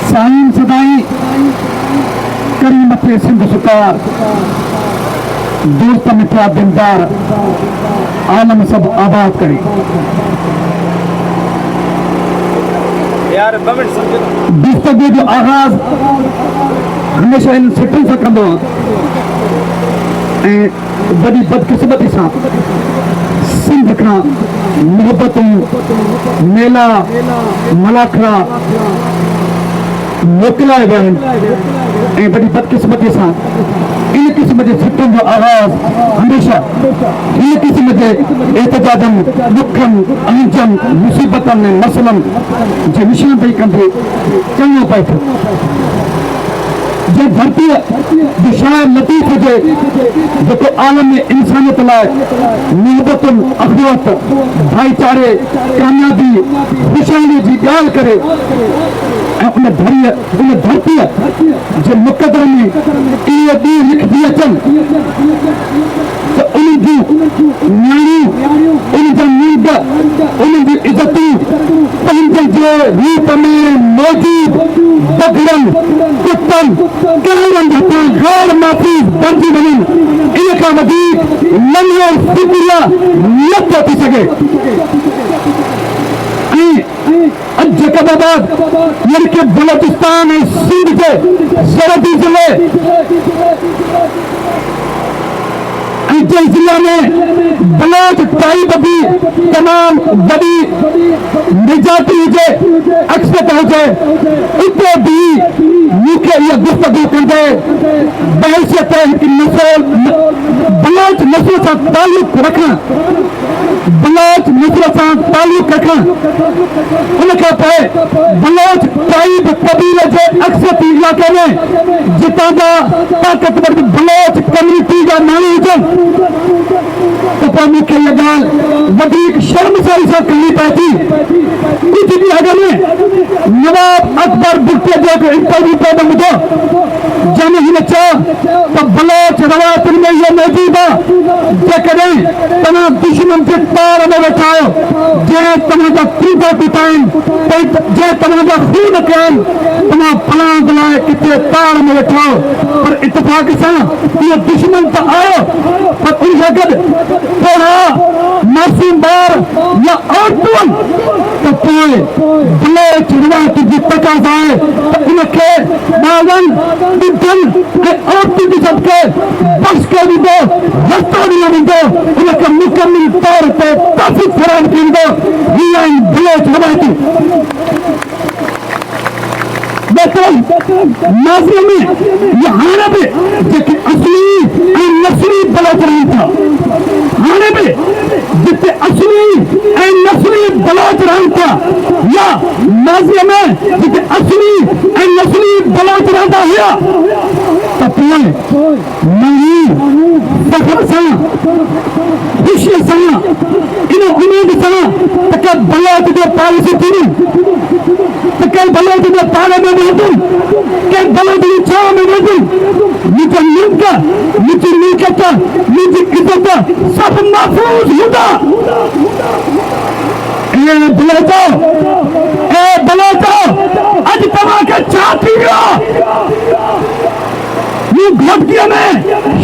साईं सदाई करी मथे सिंध सुकार दोस्त मिठा दिलदार आलम सब आबाद करे। गुफ्तगू जो आगाज़ हमेशा इन सिटुनि सां कंदो ऐं वॾी बदकिस्मती सां सिंध खां मोहबतूं मेला मलाखड़ा मोकिलाए विया आहिनि ऐं वॾी बदकिस्मती सां इन क़िस्म जे सिटुनि जो आगाज़ हमेशा इन क़िस्म जे एहतजाजनि ॾुखनि अंजनि मुसीबतनि ऐं मसइलनि जे निशानदेही कंदे चङो पए थो। जंहिं धरतीअ जो शाइर लतीफ़ हुजे जेको आलम में इंसानियत लाइ मोहबतुनि अख़ुवत भाईचारे कामयाबी ख़ुशहाली जी ॻाल्हि करे ऐं उन धरतीअ जे मुक़दर में इहे ॾींहं लिखजी अचनि त उन जूं न्याणियूं उन जा नींद उन जी इज़तूं पंहिंजे जे रूप में मौजूद बगड़नि कुतनि कहिड़नि हथां गैर महफ़ूज़ बणिजी वञनि इन खां वधीक लंघो शुक्रिया न थो थी सघे। ऐं जैकबाबाद यानी कि बलोचिस्तान ऐं सिंध जे सरहदी ज़िले जंहिं ज़िले में बलोच टाइप भी तमाम बड़ी निजाती हुजे अक्सर हुजे उते भी मूंखे इहा गुफ्तगू कंदे बहैसियत हिकु बलोच नस्ल सां ताल्लुक़ रखण बलोच नस्ल सां ताल्लुक़ रखण उन खां पोइ बलोच टाइप कबीले जे अक्सर इलाइक़े में जितां जा ताक़तवर बलोच कम्युनिटी जा माण्हू हुजनि तो पोइ मूंखे इहा ॻाल्हि वधीक शर्मसारी सां करणी पए थी। कुझु ॾींहं अॻु में नवाब अकबर भुट्टो जो हिकु इंटरव्यू पियो ॿुधो जंहिंमें हिन चयो त बलोच रवायतुनि में इहो मौजूदु आहे जेकॾहिं तव्हां दुश्मन जे तार में वेठा आहियो जंहिं तव्हांजा क्रूदा पिता आहिनि जंहिं तव्हांजा खून कया आहिनि तव्हां फलाण लाइ किथे तार में वेठा आहियो पर इतफ़ाक़ सां इहो दुश्मन त आयो पर उन सां गॾु थोरा मासूम ॿार या औरतूं त पोइ बलोच रिवायत जी तक़ाज़ा आहे त उनखे ॿारनि ॿुढनि ऐं औरतुनि जी सदके बख़्श करे ॾींदो रस्तो ॾिनो वेंदो उनखे मुकमिल तौर ते तहफ़्फ़ुज़ फ़राहम थींदो। हीअ आहिनि बलोच रिवायतूं। नाज़िर में ये हाणे बि जेके असली ऐं नस्ली बलोच रहनि था हाणे बि जिते असली ऐं नस्ली बलोच रहनि था या नाज़िर में जिते असली ऐं नस्ली बलोच रहंदा हुआ त पोइ नई फ़ख्र सां ख़ुशीअ सां इन उमेद सां त के बलोच जो पॉलिसी थींदी त के बलोच जो पाड़े में के बलोच जी छांव में वेंदुमि मुंहिंजा मुल्क मुंहिंजी मिल्कियत मुंहिंजी इज़त सभु महफ़ूज़ हूंदा। बलोचो अॼु तव्हांखे छा थी वियो घोटकीअ में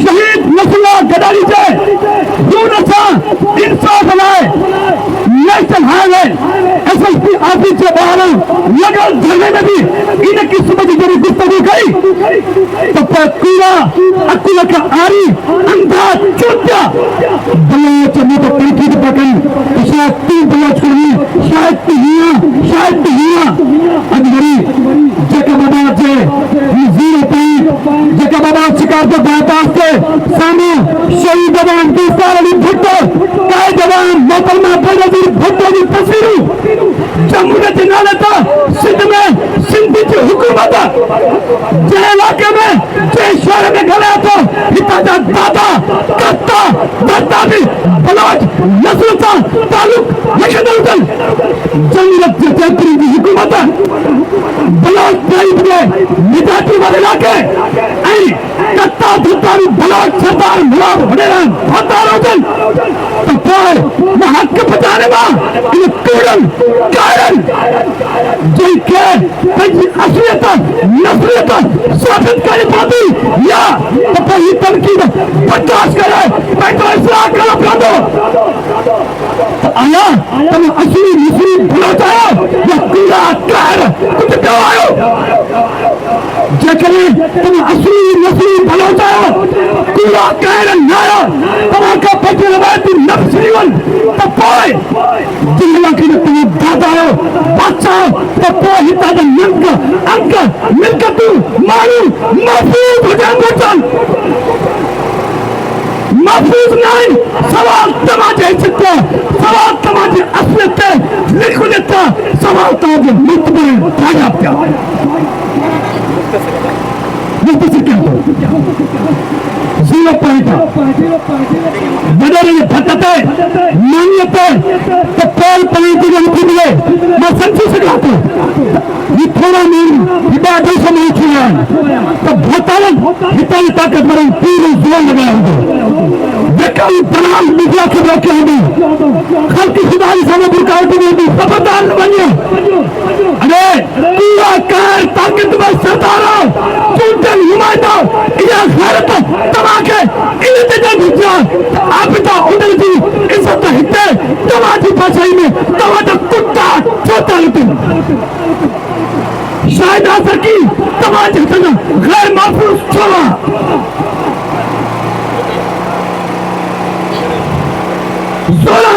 शहीद नस्ला गॾारी जे खून सां इंसाफ़ लाइ नेशनल हाईवे SSP ऑफिस जे ॿाहिरां लॻल धरणे में बि इन क़िस्म जी जॾहिं गुफ़्तगू कई त पोइ कूड़ा अकुल खां आरी अंधा चूतिया बलोच में तो तनक़ीद पिया कनि त शायद तूं बलोच करणी शायद तूं हीअं अॼु वरी जैकबाबाद जे ज़ीरो पॉइंट जैकबाबाद शिकार जो बाईपास ते साम्हूं शहीद जवान दोस्तार अली भुट्टो काए जवान मोहतरमा बेनज़ीर भुट्टो जी तस्वीरूं जमहूरियत जे नाले ते सिंध में सिंधी जी हुकूमत जंहिं इलाइक़े में जंहिं शहर में ॻाल्हाए थो हितां जा दादा कस्ता दादा बि बलोच नस्ल सां तालुक़ रखंदा हुजनि। जमहूरियत जे जेतिरी बि हुकूमत बलोच टाइप जे निजाती वारे इलाइक़े ऐं कस्ता धुता बि बलोच सरदार मुलाब हडेरान हतारोजन तो पाए न हक बचाने मा इन कूड़न कारण जो के तजी असलियत नस्लियत स्वागत करे पाती या तो पही तनकीद बर्दाश्त करे मैं तो इस्लाह कर अपराधो आया तुम असली नस्ली बलोच आयो या कूड़ा कार कुछ क्यों आयो जेकरे तुम असली नस्ली बलोच आयो कूड़ा कार नायो तमाका पति रवायती नफ्सीवन तो पाए जिल्ला की तुम दादा हो बच्चा तो पाए हिता द अंक मिलकतु मारू महफूज हो जाए बचन महफूज नहीं सवाल तमाजे हिस्से सवाल तमाजे असलियत लिखुलियत सवाल तमाजे मुतबरे भागा प्या मुख्तसर क्या हो 0 पॉइंट बदल भटकते मान्यते तो कॉल पॉइंट जो निकले मैं समझ सका तो ये थोड़ा नहीं इबादत से नहीं छुआ तो भोतालन हिताई ताकत मरे पूरे जोर लगाया होगा बेकार तमाम मीडिया के रखे होंगे खल की खुदाई सामने बुरकावटी में भी खबरदार न बनिए अरे पूरा कार ताकत में सरदारों चुनकर हिमायतों इधर भारत तबाके इधर जगह गुजरा आप तो उधर जी इज्जत हिते तबाजी भाषाई में तबाजा कुत्ता छोटा लेते शायद आ सकी तबाजी करना गैर महफूज छोड़ा जोड़ा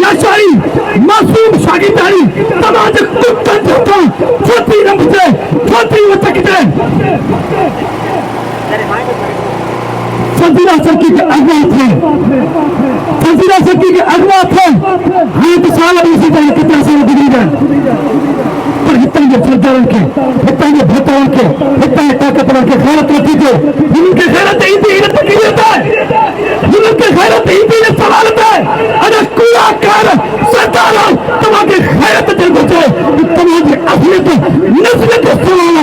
लाचारी मासूम शागिदारी तबाजी कुत्ता छोटा छोटी रंगते छोटी वचकते फजीला सरकी के अगवा थे फजीला सरकी के अगवा थे हाँ तो साल अभी से जाए कितना साल गुजरी जाए पर हितन के फरदारन के हितन के भोतावन के हितन के ताकतवर के खैरत रखी थे उनके खैरत इतनी इधर तक ही होता है उनके खैरत इतनी इधर सवाल होता है अगर कूड़ा कार सरदारों तुम्हारे खैरत जल बचे तुम्हारे असलियत नस्लियत सवाल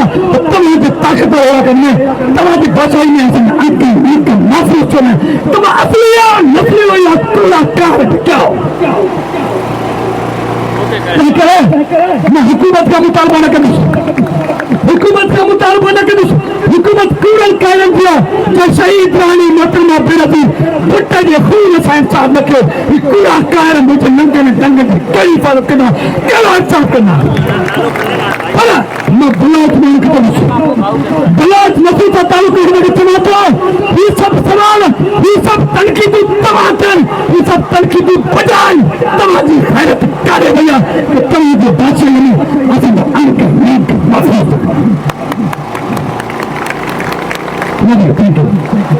तुम्हारे ताकतवर होगा करने तुम्हारी बचाई में ऐसे अंक महसूस होना तुम असली नस्ली हो या कूड़ा कार क्या मैं हुकूमत का मुतालबा न करूँ हुकूमत का मुतालबा न करूँ हुकूमत कूड़न कायम किया जो शहीद रानी मोहतरमा बेनजीर भुट्टो के खून से इंसाफ न किया ये कूड़ा कार मुझे नंगे में दंगे में कई फर्क करना क्या इंसाफ करना अरे मैं बलोच में उनकी बलोच नफी का ताल्लुक रखने के चुनाव ये सब सवाल ये सब तनकीदी तमाचन ये सब तनकीदी बजान तमाजी खैरत करे भैया कि तुम जो बादशाह नहीं असल अंक नीक मफूज थैंक यू